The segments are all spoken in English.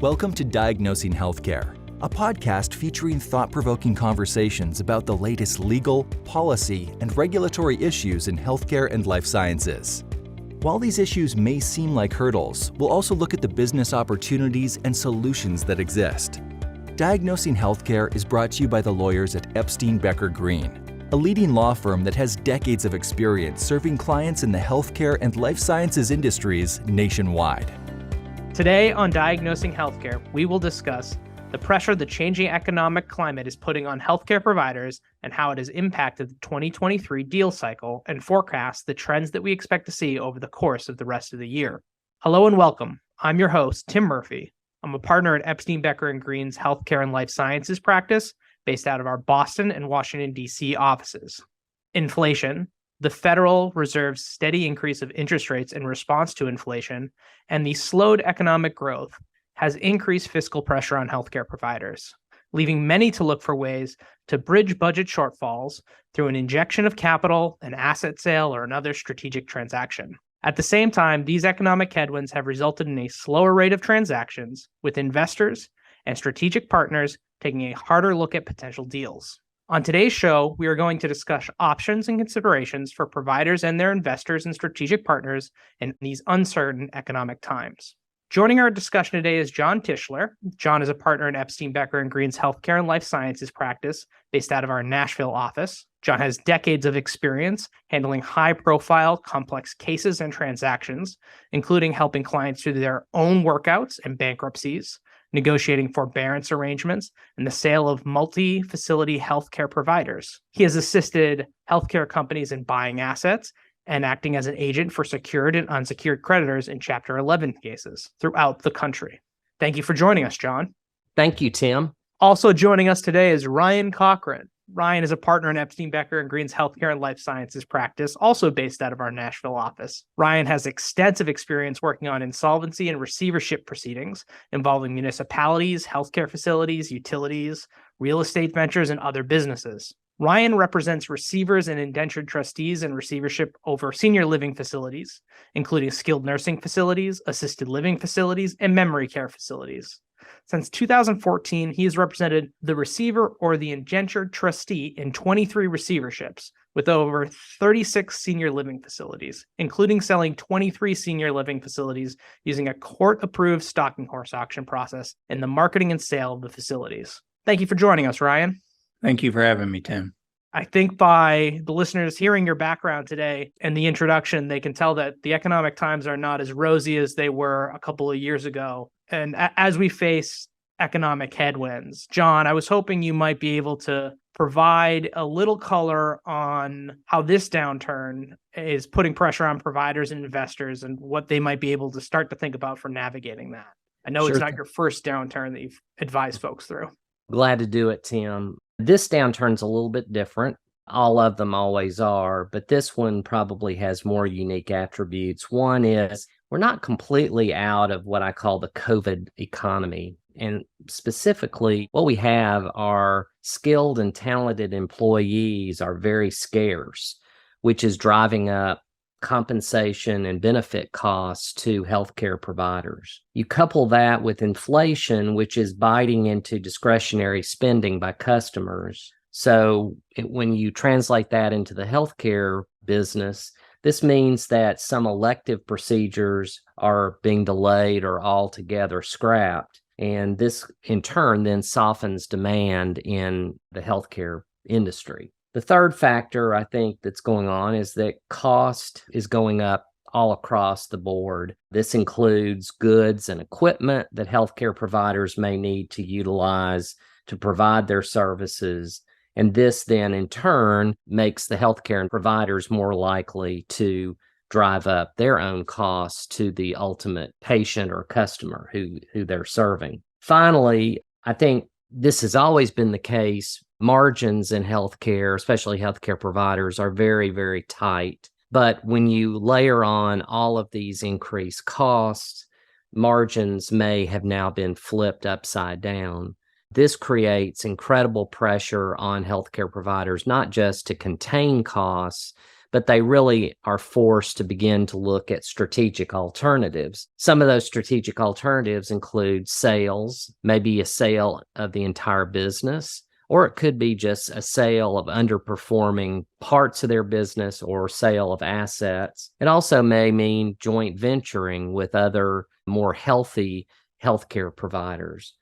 Welcome to Diagnosing Health Care, a podcast featuring thought-provoking conversations about the latest legal, policy, and regulatory issues in healthcare and life sciences. While these issues may seem like hurdles, we'll also look at the business opportunities and solutions that exist. Diagnosing Healthcare is brought to you by the lawyers at Epstein Becker Green, a leading law firm that has decades of experience serving clients in the healthcare and life sciences industries nationwide. Today on Diagnosing Healthcare, we will discuss the pressure the changing economic climate is putting on healthcare providers and how it has impacted the 2023 deal cycle and forecast the trends that we expect to see over the course of the rest of the year. Hello and welcome. I'm your host, Tim Murphy. I'm a partner at Epstein Becker Green's Healthcare and Life Sciences practice based out of our Boston and Washington, D.C. offices. Inflation, the Federal Reserve's steady increase of interest rates in response to inflation, and the slowed economic growth has increased fiscal pressure on healthcare providers, leaving many to look for ways to bridge budget shortfalls through an injection of capital, an asset sale, or another strategic transaction. At the same time, these economic headwinds have resulted in a slower rate of transactions, with investors and strategic partners taking a harder look at potential deals. On today's show, we are going to discuss options and considerations for providers and their investors and strategic partners in these uncertain economic times. Joining our discussion today is John Tishler. John is a partner in Epstein Becker Green's Healthcare and Life Sciences practice based out of our Nashville office. John has decades of experience handling high-profile, complex cases and transactions, including helping clients through their own workouts and bankruptcies, negotiating forbearance arrangements, and the sale of multi-facility healthcare providers. He has assisted healthcare companies in buying assets and acting as an agent for secured and unsecured creditors in Chapter 11 cases throughout the country. Thank you for joining us, John. Thank you, Tim. Also joining us today is Ryan Cochran. Ryan is a partner in Epstein Becker Green's Healthcare and Life Sciences practice, also based out of our Nashville office. Ryan has extensive experience working on insolvency and receivership proceedings involving municipalities, healthcare facilities, utilities, real estate ventures, and other businesses. Ryan represents receivers and indentured trustees in receivership over senior living facilities, including skilled nursing facilities, assisted living facilities, and memory care facilities. Since 2014, he has represented the receiver or the indentured trustee in 23 receiverships with over 36 senior living facilities, including selling 23 senior living facilities using a court-approved stalking horse auction process in the marketing and sale of the facilities. Thank you for joining us, Ryan. Thank you for having me, Tim. I think by the listeners hearing your background today and the introduction, they can tell that the economic times are not as rosy as they were a couple of years ago. And as we face economic headwinds, John, I was hoping you might be able to provide a little color on how this downturn is putting pressure on providers and investors and what they might be able to start to think about for navigating that. I know It's not your first downturn that you've advised folks through. Glad to do it, Tim. This downturn's a little bit different. All of them always are, but this one probably has more unique attributes. One is we're not completely out of what I call the COVID economy. And specifically, what we have are skilled and talented employees are very scarce, which is driving up compensation and benefit costs to healthcare providers. You couple that with inflation, which is biting into discretionary spending by customers. So when you translate that into the healthcare business, this means that some elective procedures are being delayed or altogether scrapped. And this, in turn, then softens demand in the healthcare industry. The third factor I think that's going on is that cost is going up all across the board. This includes goods and equipment that healthcare providers may need to utilize to provide their services. And this then in turn makes the healthcare providers more likely to drive up their own costs to the ultimate patient or customer who they're serving. Finally, I think this has always been the case. Margins in healthcare, especially healthcare providers, are very, very tight. But when you layer on all of these increased costs, margins may have now been flipped upside down. This creates incredible pressure on healthcare providers, not just to contain costs, but they really are forced to begin to look at strategic alternatives. Some of those strategic alternatives include sales, maybe a sale of the entire business, or it could be just a sale of underperforming parts of their business or sale of assets. It also may mean joint venturing with other more healthy healthcare providers,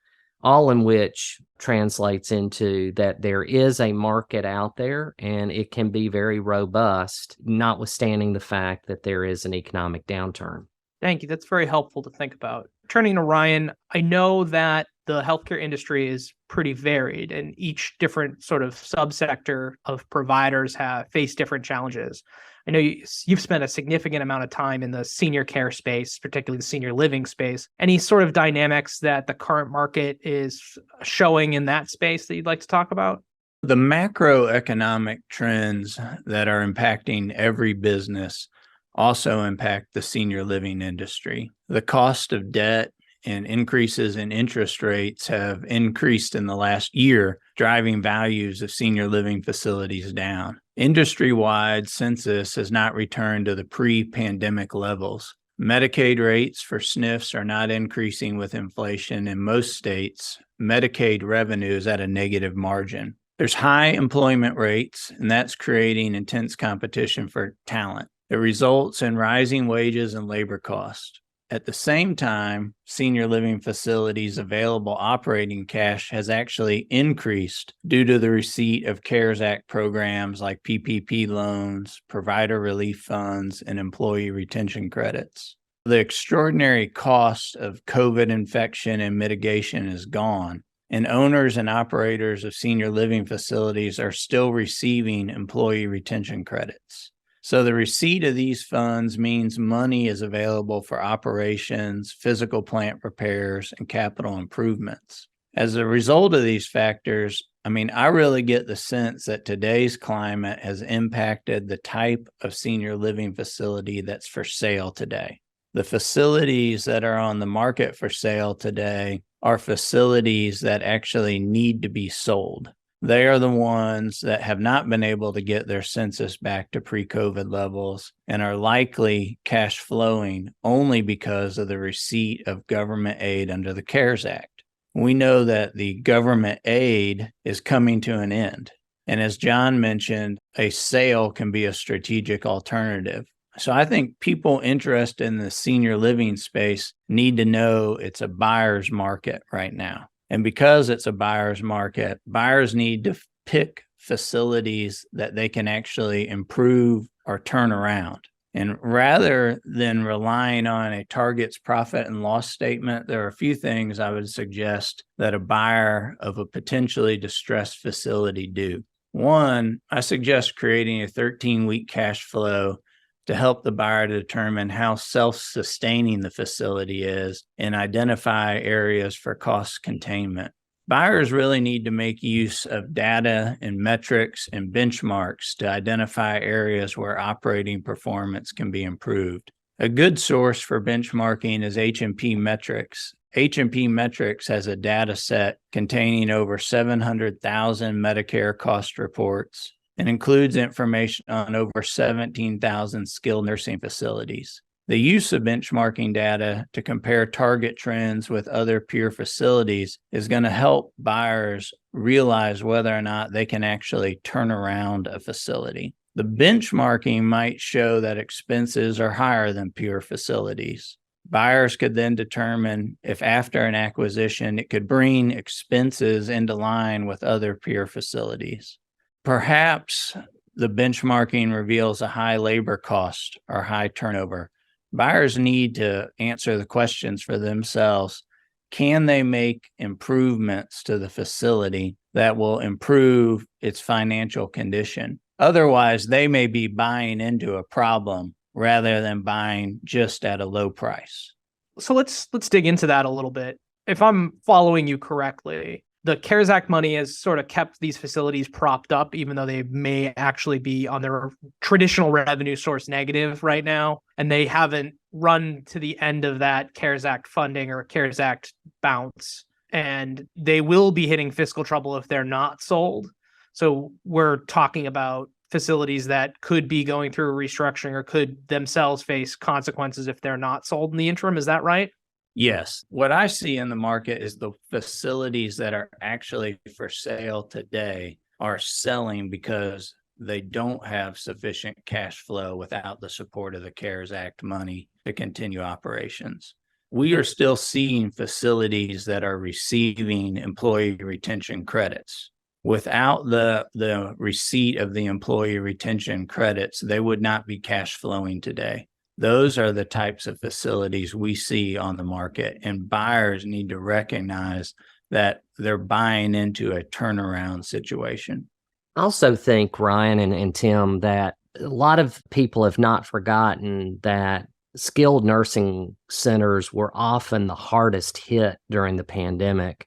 all in which translates into that there is a market out there and it can be very robust, notwithstanding the fact that there is an economic downturn. Thank you. That's very helpful to think about. Turning to Ryan, I know that the healthcare industry is pretty varied and each different sort of subsector of providers have faced different challenges. I know you've spent a significant amount of time in the senior care space, particularly the senior living space. Any sort of dynamics that the current market is showing in that space that you'd like to talk about? The macroeconomic trends that are impacting every business also impact the senior living industry. The cost of debt and increases in interest rates have increased in the last year, driving values of senior living facilities down. Industry-wide census has not returned to the pre-pandemic levels. Medicaid rates for SNFs are not increasing with inflation. In most states, Medicaid revenue is at a negative margin. There's high employment rates, and that's creating intense competition for talent. It results in rising wages and labor costs. At the same time, senior living facilities' available operating cash has actually increased due to the receipt of CARES Act programs like PPP loans, provider relief funds, and employee retention credits. The extraordinary cost of COVID infection and mitigation is gone, and owners and operators of senior living facilities are still receiving employee retention credits. So the receipt of these funds means money is available for operations, physical plant repairs, and capital improvements. As a result of these factors, I really get the sense that today's climate has impacted the type of senior living facility that's for sale today. The facilities that are on the market for sale today are facilities that actually need to be sold. They are the ones that have not been able to get their census back to pre-COVID levels and are likely cash flowing only because of the receipt of government aid under the CARES Act. We know that the government aid is coming to an end. And as John mentioned, a sale can be a strategic alternative. So I think people interested in the senior living space need to know it's a buyer's market right now. And because it's a buyer's market, buyers need to pick facilities that they can actually improve or turn around. And rather than relying on a target's profit and loss statement, there are a few things I would suggest that a buyer of a potentially distressed facility do. One, I suggest creating a 13-week cash flow to help the buyer determine how self-sustaining the facility is and identify areas for cost containment. Buyers really need to make use of data and metrics and benchmarks to identify areas where operating performance can be improved. A good source for benchmarking is H&P Metrics. H&P Metrics has a data set containing over 700,000 Medicare cost reports and includes information on over 17,000 skilled nursing facilities. The use of benchmarking data to compare target trends with other peer facilities is going to help buyers realize whether or not they can actually turn around a facility. The benchmarking might show that expenses are higher than peer facilities. Buyers could then determine if after an acquisition, it could bring expenses into line with other peer facilities. Perhaps the benchmarking reveals a high labor cost or high turnover. Buyers need to answer the questions for themselves. Can they make improvements to the facility that will improve its financial condition? Otherwise, they may be buying into a problem rather than buying just at a low price. So let's dig into that a little bit. If I'm following you correctly, the CARES Act money has sort of kept these facilities propped up, even though they may actually be on their traditional revenue source negative right now. And they haven't run to the end of that CARES Act funding or CARES Act bounce. And they will be hitting fiscal trouble if they're not sold. So we're talking about facilities that could be going through a restructuring or could themselves face consequences if they're not sold in the interim. Is that right? Yes. What I see in the market is the facilities that are actually for sale today are selling because they don't have sufficient cash flow without the support of the CARES Act money to continue operations. We are still seeing facilities that are receiving employee retention credits. Without the receipt of the employee retention credits, they would not be cash flowing today. Those are the types of facilities we see on the market, and buyers need to recognize that they're buying into a turnaround situation. I also think, Ryan and Tim, that a lot of people have not forgotten that skilled nursing centers were often the hardest hit during the pandemic.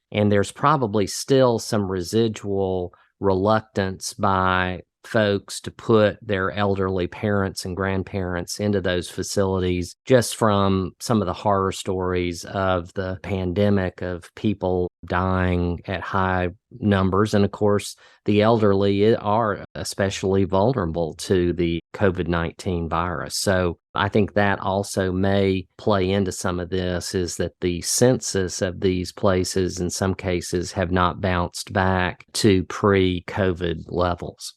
And there's probably still some residual reluctance by folks to put their elderly parents and grandparents into those facilities, just from some of the horror stories of the pandemic, of people dying at high numbers. And of course, the elderly are especially vulnerable to the COVID-19 virus. So I think that also may play into some of this, is that the census of these places in some cases have not bounced back to pre-COVID levels.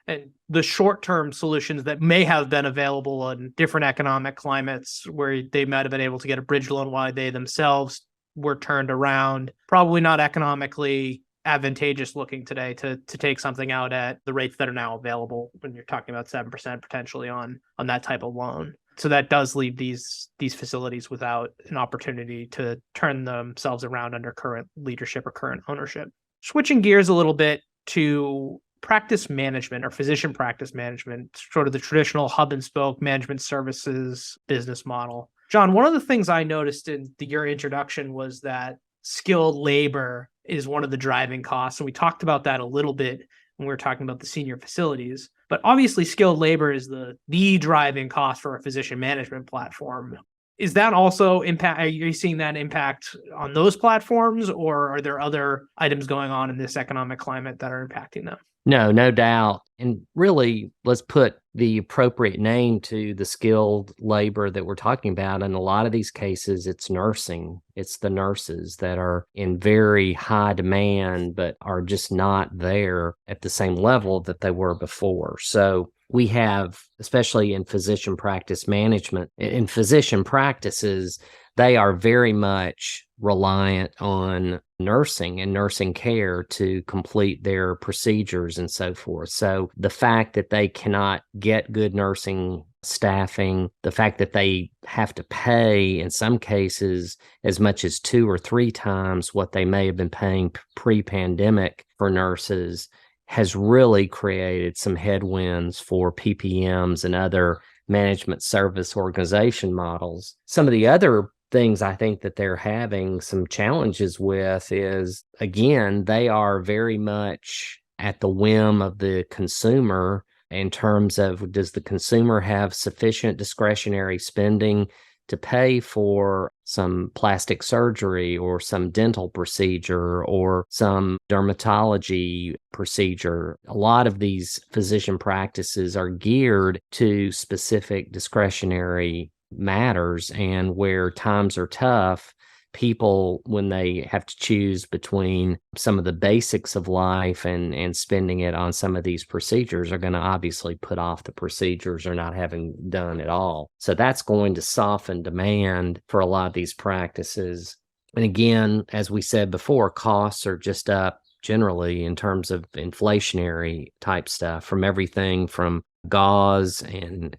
And the short-term solutions that may have been available in different economic climates where they might have been able to get a bridge loan while they themselves were turned around, probably not economically advantageous looking today to take something out at the rates that are now available when you're talking about 7% potentially on that type of loan. So that does leave these facilities without an opportunity to turn themselves around under current leadership or current ownership. Switching gears a little bit to practice management or physician practice management, sort of the traditional hub and spoke management services business model. John, one of the things I noticed in your introduction was that skilled labor is one of the driving costs. And we talked about that a little bit when we were talking about the senior facilities. But obviously, skilled labor is the driving cost for a physician management platform. Is that also impact? Are you seeing that impact on those platforms, or are there other items going on in this economic climate that are impacting them? No doubt. And really, let's put the appropriate name to the skilled labor that we're talking about. In a lot of these cases, it's nursing. It's the nurses that are in very high demand, but are just not there at the same level that they were before. So we have, especially in physician practice management, in physician practices, they are very much reliant on nursing and nursing care to complete their procedures and so forth. So the fact that they cannot get good nursing staffing, the fact that they have to pay in some cases as much as 2 or 3 times what they may have been paying pre-pandemic for nurses, has really created some headwinds for PPMs and other management service organization models. Some of the other things I think that they're having some challenges with is, again, they are very much at the whim of the consumer in terms of, does the consumer have sufficient discretionary spending to pay for some plastic surgery or some dental procedure or some dermatology procedure? A lot of these physician practices are geared to specific discretionary matters, and where times are tough, people, when they have to choose between some of the basics of life and spending it on some of these procedures, are going to obviously put off the procedures or not having done at all. So that's going to soften demand for a lot of these practices. And again, as we said before, costs are just up generally in terms of inflationary type stuff, from everything from gauze and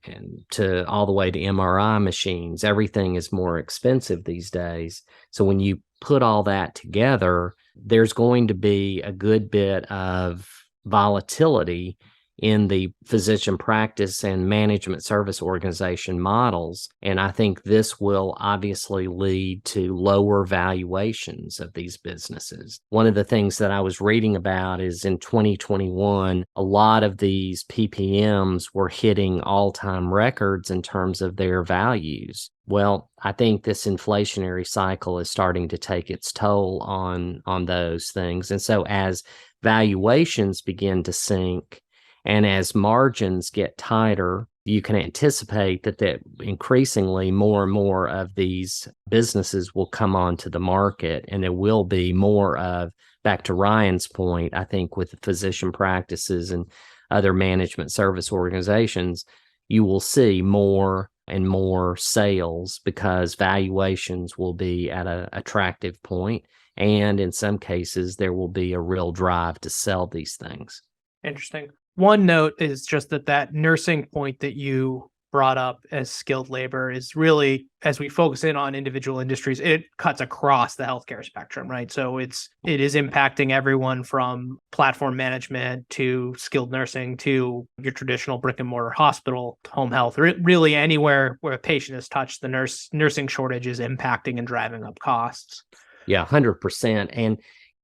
to all the way to MRI machines. Everything is more expensive these days. So when you put all that together, there's going to be a good bit of volatility in the physician practice and management service organization models. And I think this will obviously lead to lower valuations of these businesses. One of the things that I was reading about is in 2021, a lot of these PPMs were hitting all-time records in terms of their values. Well, I think this inflationary cycle is starting to take its toll on those things. And so as valuations begin to sink, And as margins get tighter, you can anticipate that increasingly more and more of these businesses will come onto the market, and there will be more of, back to Ryan's point, I think with physician practices and other management service organizations, you will see more and more sales because valuations will be at an attractive point. And in some cases, there will be a real drive to sell these things. Interesting. One note is just that nursing point that you brought up as skilled labor is really, as we focus in on individual industries, it cuts across the healthcare spectrum, right? So it is impacting everyone from platform management to skilled nursing to your traditional brick and mortar hospital, home health, really anywhere where a patient is touched, the nursing shortage is impacting and driving up costs. Yeah, 100%. And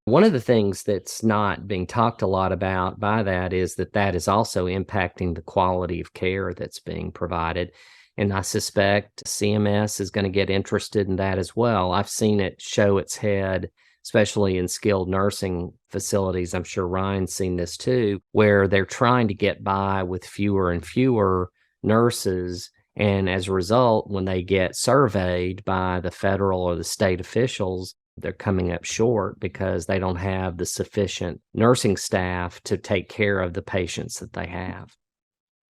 one of the things that's not being talked a lot about by that is that is also impacting the quality of care that's being provided. And I suspect CMS is going to get interested in that as well. I've seen it show its head, especially in skilled nursing facilities. I'm sure Ryan's seen this too, where they're trying to get by with fewer and fewer nurses. And as a result, when they get surveyed by the federal or the state officials, they're coming up short because they don't have the sufficient nursing staff to take care of the patients that they have.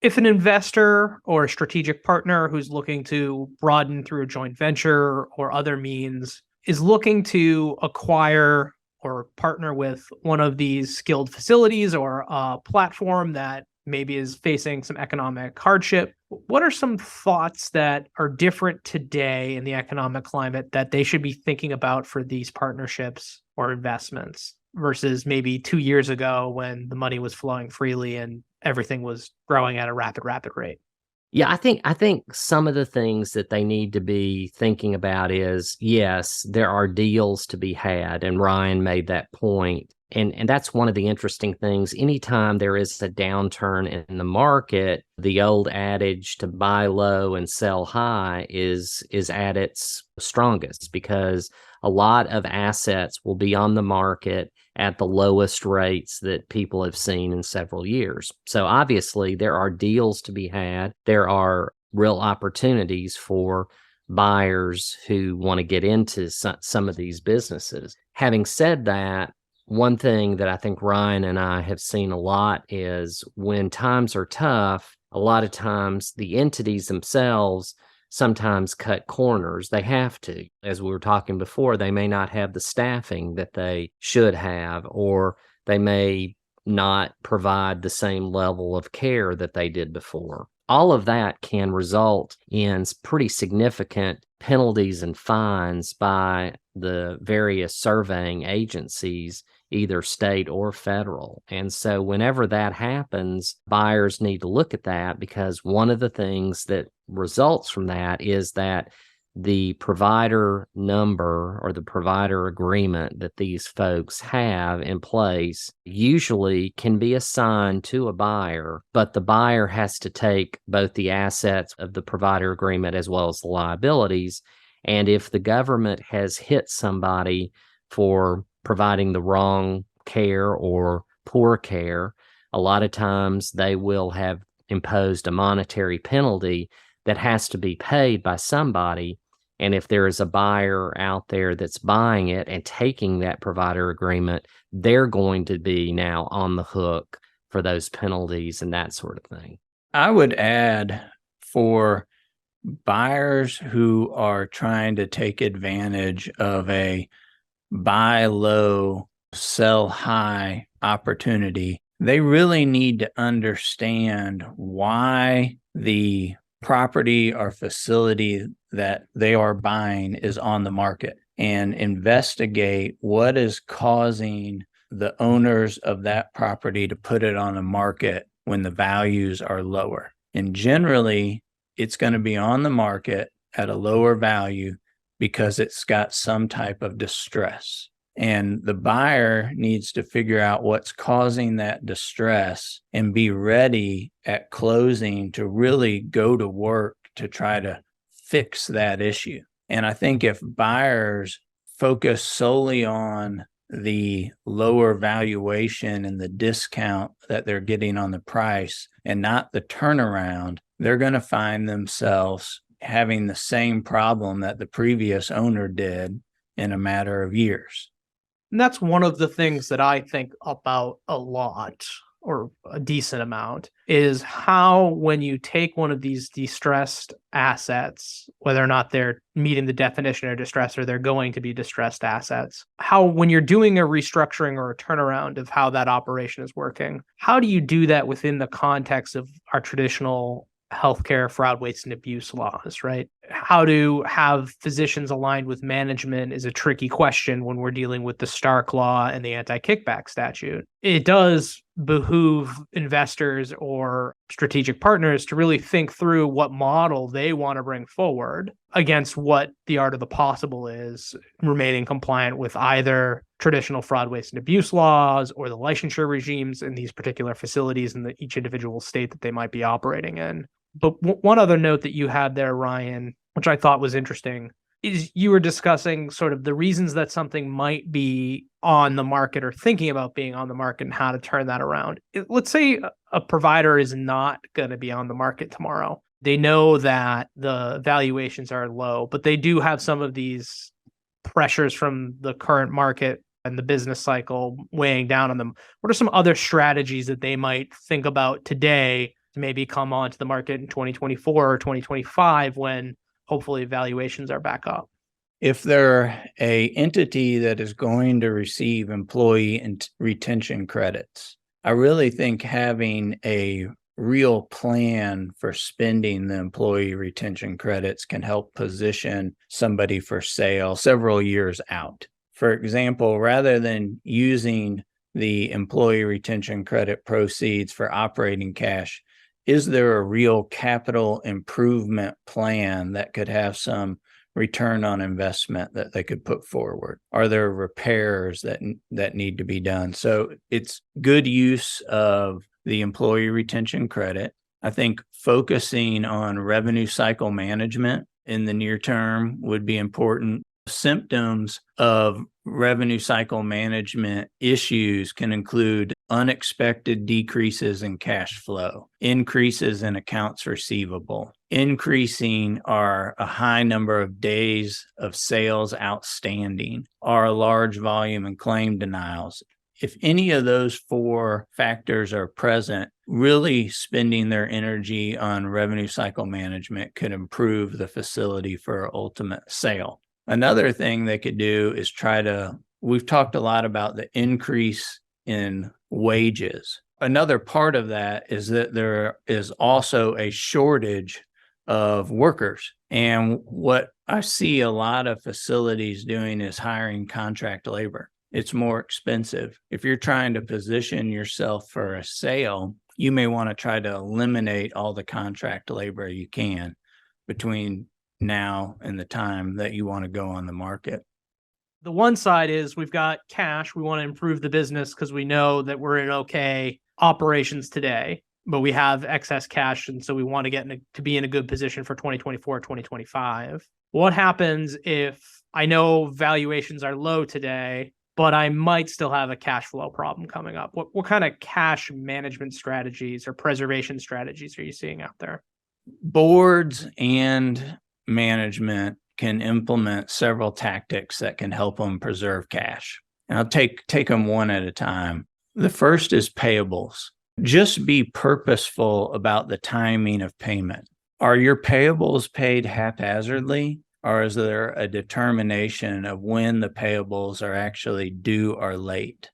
If an investor or a strategic partner who's looking to broaden through a joint venture or other means is looking to acquire or partner with one of these skilled facilities or a platform that maybe is facing some economic hardship, what are some thoughts that are different today in the economic climate that they should be thinking about for these partnerships or investments versus maybe 2 years ago when the money was flowing freely and everything was growing at a rapid rate? Yeah, I think some of the things that they need to be thinking about is, yes, there are deals to be had, and Ryan made that point. And that's one of the interesting things. Anytime there is a downturn in the market, the old adage to buy low and sell high is at its strongest because a lot of assets will be on the market at the lowest rates that people have seen in several years. So obviously there are deals to be had. There are real opportunities for buyers who want to get into some of these businesses. Having said that, one thing that I think Ryan and I have seen a lot is when times are tough, a lot of times the entities themselves sometimes cut corners. They have to. As we were talking before, they may not have the staffing that they should have, or they may not provide the same level of care that they did before. All of that can result in pretty significant penalties and fines by the various surveying agencies, either state or federal. And so whenever that happens, buyers need to look at that because one of the things that results from that is that the provider number or the provider agreement that these folks have in place usually can be assigned to a buyer, but the buyer has to take both the assets of the provider agreement as well as the liabilities. And if the government has hit somebody for providing the wrong care or poor care, a lot of times they will have imposed a monetary penalty that has to be paid by somebody. And if there is a buyer out there that's buying it and taking that provider agreement, they're going to be now on the hook for those penalties and that sort of thing. I would add for buyers who are trying to take advantage of a buy low, sell high opportunity, they really need to understand why the property or facility that they are buying is on the market and investigate what is causing the owners of that property to put it on the market when the values are lower. And generally, it's going to be on the market at a lower value because it's got some type of distress. And the buyer needs to figure out what's causing that distress and be ready at closing to really go to work to try to fix that issue. And I think if buyers focus solely on the lower valuation and the discount that they're getting on the price and not the turnaround, they're going to find themselves having the same problem that the previous owner did in a matter of years. And that's one of the things that I think about a lot, or a decent amount, is how when you take one of these distressed assets, whether or not they're meeting the definition of distress or they're going to be distressed assets, how when you're doing a restructuring or a turnaround of how that operation is working, how do you do that within the context of our traditional healthcare fraud, waste, and abuse laws, right? How to have physicians aligned with management is a tricky question when we're dealing with the Stark Law and the anti-kickback statute. It does behoove investors or strategic partners to really think through what model they want to bring forward against what the art of the possible is, remaining compliant with either traditional fraud, waste, and abuse laws or the licensure regimes in these particular facilities in each individual state that they might be operating in. But one other note that you had there, Ryan, which I thought was interesting, is you were discussing sort of the reasons that something might be on the market or thinking about being on the market and how to turn that around. Let's say a provider is not going to be on the market tomorrow. They know that the valuations are low, but they do have some of these pressures from the current market and the business cycle weighing down on them. What are some other strategies that they might think about today to maybe come onto the market in 2024 or 2025 when hopefully valuations are back up? If they're an entity that is going to receive employee and retention credits, I really think having a real plan for spending the employee retention credits can help position somebody for sale several years out. For example, rather than using the employee retention credit proceeds for operating cash, is there a real capital improvement plan that could have some return on investment that they could put forward? Are there repairs that need to be done? So it's good use of the employee retention credit. I think focusing on revenue cycle management in the near term would be important. Symptoms of revenue cycle management issues can include unexpected decreases in cash flow, increases in accounts receivable, increasing are a high number of days of sales outstanding, or a large volume in claim denials. If any of those four factors are present, really spending their energy on revenue cycle management could improve the facility for ultimate sale. Another thing they could do is we've talked a lot about the increase in wages. Another part of that is that there is also a shortage of workers. And what I see a lot of facilities doing is hiring contract labor. It's more expensive. If you're trying to position yourself for a sale, you may want to try to eliminate all the contract labor you can between now and the time that you want to go on the market. The one side is we've got cash. We want to improve the business because we know that we're in okay operations today, but we have excess cash. And so we want to be in a good position for 2024, 2025. What happens if I know valuations are low today, but I might still have a cash flow problem coming up? What kind of cash management strategies or preservation strategies are you seeing out there? Boards and management can implement several tactics that can help them preserve cash. And I'll take them one at a time. The first is payables. Just be purposeful about the timing of payment. Are your payables paid haphazardly, or is there a determination of when the payables are actually due or late?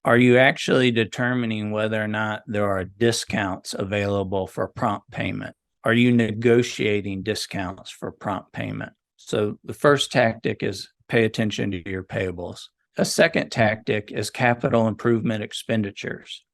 Are you actually determining whether or not there are discounts available for prompt payment? Are you negotiating discounts for prompt payment? So the first tactic is pay attention to your payables. A second tactic is capital improvement expenditures.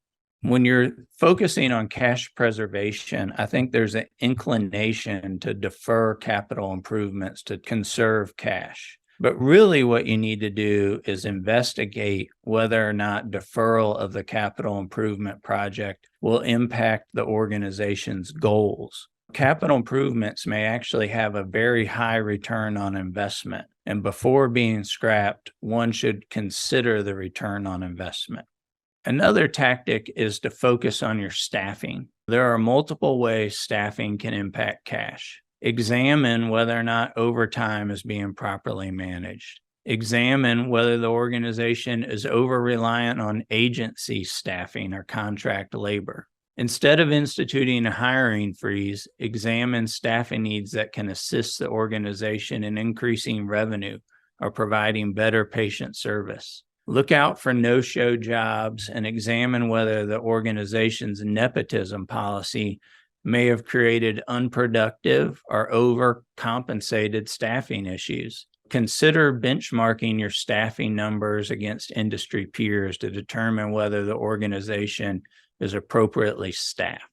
When you're focusing on cash preservation, I think there's an inclination to defer capital improvements to conserve cash. But really what you need to do is investigate whether or not deferral of the capital improvement project will impact the organization's goals. Capital improvements may actually have a very high return on investment. And before being scrapped, one should consider the return on investment. Another tactic is to focus on your staffing. There are multiple ways staffing can impact cash. Examine whether or not overtime is being properly managed. Examine whether the organization is over-reliant on agency staffing or contract labor. Instead of instituting a hiring freeze, examine staffing needs that can assist the organization in increasing revenue or providing better patient service. Look out for no-show jobs and examine whether the organization's nepotism policy may have created unproductive or overcompensated staffing issues. Consider benchmarking your staffing numbers against industry peers to determine whether the organization is appropriately staffed.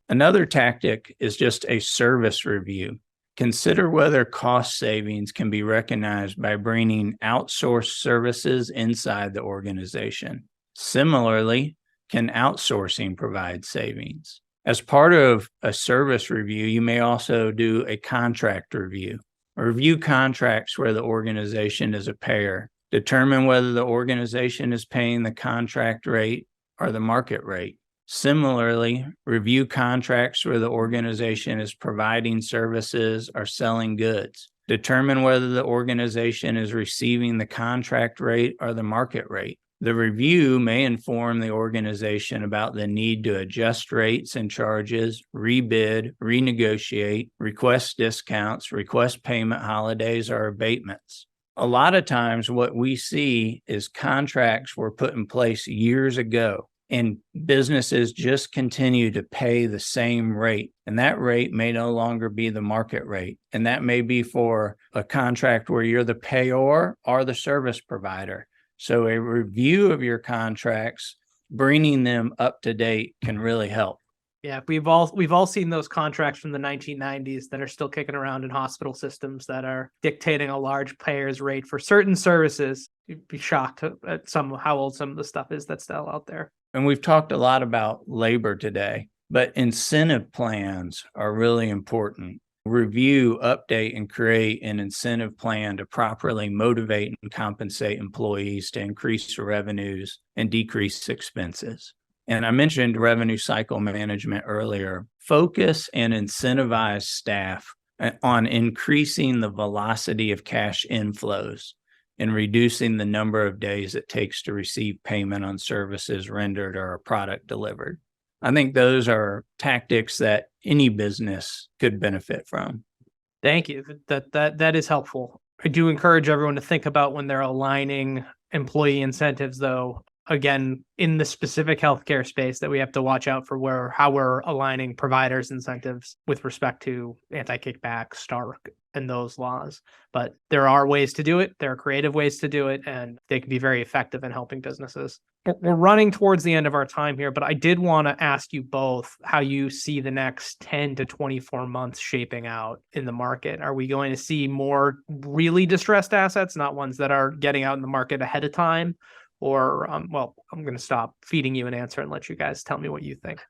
Another tactic is just a service review. Consider whether cost savings can be recognized by bringing outsourced services inside the organization. Similarly, can outsourcing provide savings? As part of a service review, you may also do a contract review. Review contracts where the organization is a payer. Determine whether the organization is paying the contract rate or the market rate. Similarly, review contracts where the organization is providing services or selling goods. Determine whether the organization is receiving the contract rate or the market rate. The review may inform the organization about the need to adjust rates and charges, rebid, renegotiate, request discounts, request payment holidays or abatements. A lot of times what we see is contracts were put in place years ago and businesses just continue to pay the same rate. And that rate may no longer be the market rate. And that may be for a contract where you're the payor or the service provider. So a review of your contracts, bringing them up to date can really help. Yeah, we've all seen those contracts from the 1990s that are still kicking around in hospital systems that are dictating a large payer's rate for certain services. You'd be shocked at how old some of the stuff is that's still out there. And we've talked a lot about labor today, but incentive plans are really important. Review, update, and create an incentive plan to properly motivate and compensate employees to increase revenues and decrease expenses. And I mentioned revenue cycle management earlier. Focus and incentivize staff on increasing the velocity of cash inflows and reducing the number of days it takes to receive payment on services rendered or a product delivered. I think those are tactics that any business could benefit from. Thank you. That is helpful. I do encourage everyone to think about when they're aligning employee incentives, though, again, in the specific healthcare space, that we have to watch out for how we're aligning providers' incentives with respect to anti-kickback, Stark, and those laws. But there are ways to do it. There are creative ways to do it, and they can be very effective in helping businesses. We're running towards the end of our time here, but I did want to ask you both how you see the next 10 to 24 months shaping out in the market. Are we going to see more really distressed assets, not ones that are getting out in the market ahead of time? Or, I'm going to stop feeding you an answer and let you guys tell me what you think.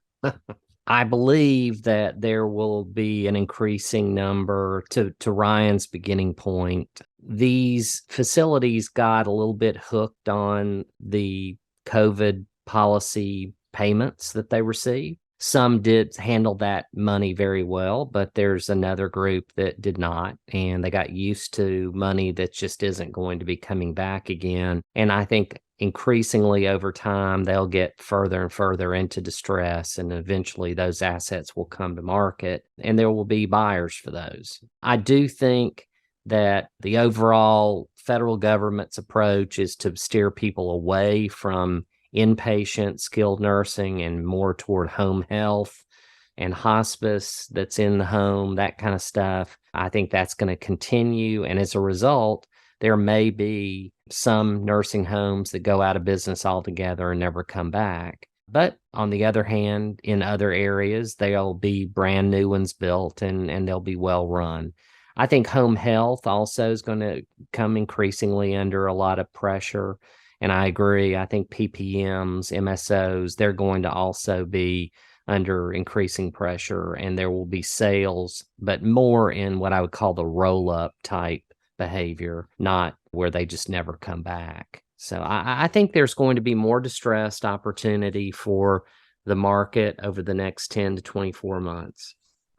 I believe that there will be an increasing number to Ryan's beginning point. These facilities got a little bit hooked on the COVID policy payments that they received. Some did handle that money very well, but there's another group that did not, and they got used to money that just isn't going to be coming back again. And I think increasingly over time, they'll get further and further into distress, and eventually those assets will come to market, and there will be buyers for those. I do think that the overall federal government's approach is to steer people away from inpatient skilled nursing and more toward home health and hospice that's in the home, that kind of stuff. I think that's going to continue. And as a result, there may be some nursing homes that go out of business altogether and never come back. But on the other hand, in other areas, there'll be brand new ones built and they'll be well run. I think home health also is going to come increasingly under a lot of pressure. And I agree. I think PPMs, MSOs, they're going to also be under increasing pressure, and there will be sales, but more in what I would call the roll-up type behavior, not where they just never come back. So I think there's going to be more distressed opportunity for the market over the next 10 to 24 months.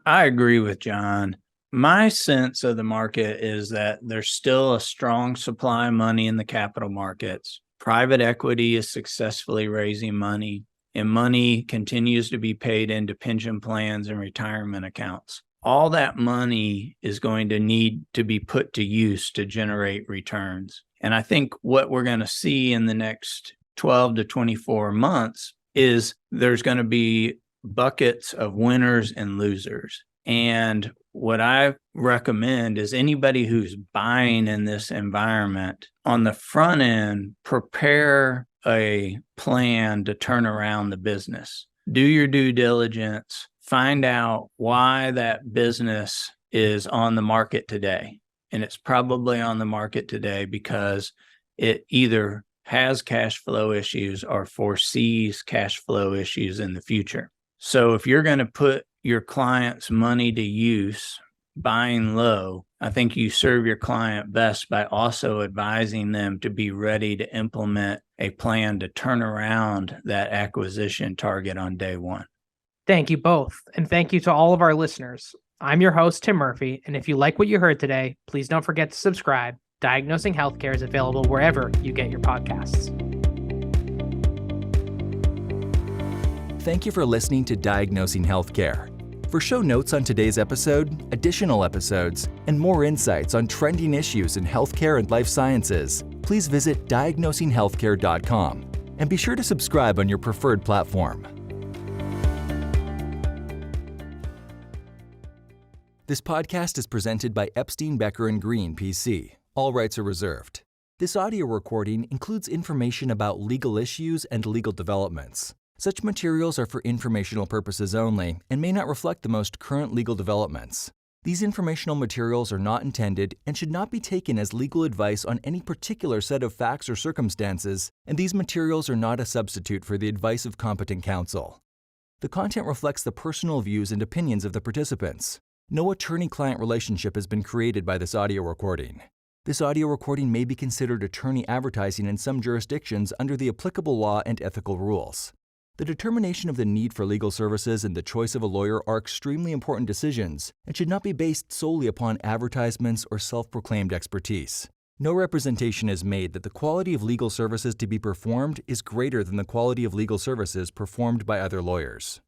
I agree with John. My sense of the market is that there's still a strong supply of money in the capital markets. Private equity is successfully raising money, and money continues to be paid into pension plans and retirement accounts. All that money is going to need to be put to use to generate returns. And I think what we're going to see in the next 12 to 24 months is there's going to be buckets of winners and losers. And what I recommend is anybody who's buying in this environment, on the front end, prepare a plan to turn around the business. Do your due diligence. Find out why that business is on the market today. And it's probably on the market today because it either has cash flow issues or foresees cash flow issues in the future. So if you're going to put your client's money to use buying low, I think you serve your client best by also advising them to be ready to implement a plan to turn around that acquisition target on day one. Thank you both. And thank you to all of our listeners. I'm your host, Tim Murphy. And if you like what you heard today, please don't forget to subscribe. Diagnosing Healthcare is available wherever you get your podcasts. Thank you for listening to Diagnosing Healthcare. For show notes on today's episode, additional episodes, and more insights on trending issues in healthcare and life sciences, please visit diagnosinghealthcare.com and be sure to subscribe on your preferred platform. This podcast is presented by Epstein Becker Green, PC. All rights are reserved. This audio recording includes information about legal issues and legal developments. Such materials are for informational purposes only and may not reflect the most current legal developments. These informational materials are not intended and should not be taken as legal advice on any particular set of facts or circumstances, and these materials are not a substitute for the advice of competent counsel. The content reflects the personal views and opinions of the participants. No attorney-client relationship has been created by this audio recording. This audio recording may be considered attorney advertising in some jurisdictions under the applicable law and ethical rules. The determination of the need for legal services and the choice of a lawyer are extremely important decisions and should not be based solely upon advertisements or self-proclaimed expertise. No representation is made that the quality of legal services to be performed is greater than the quality of legal services performed by other lawyers.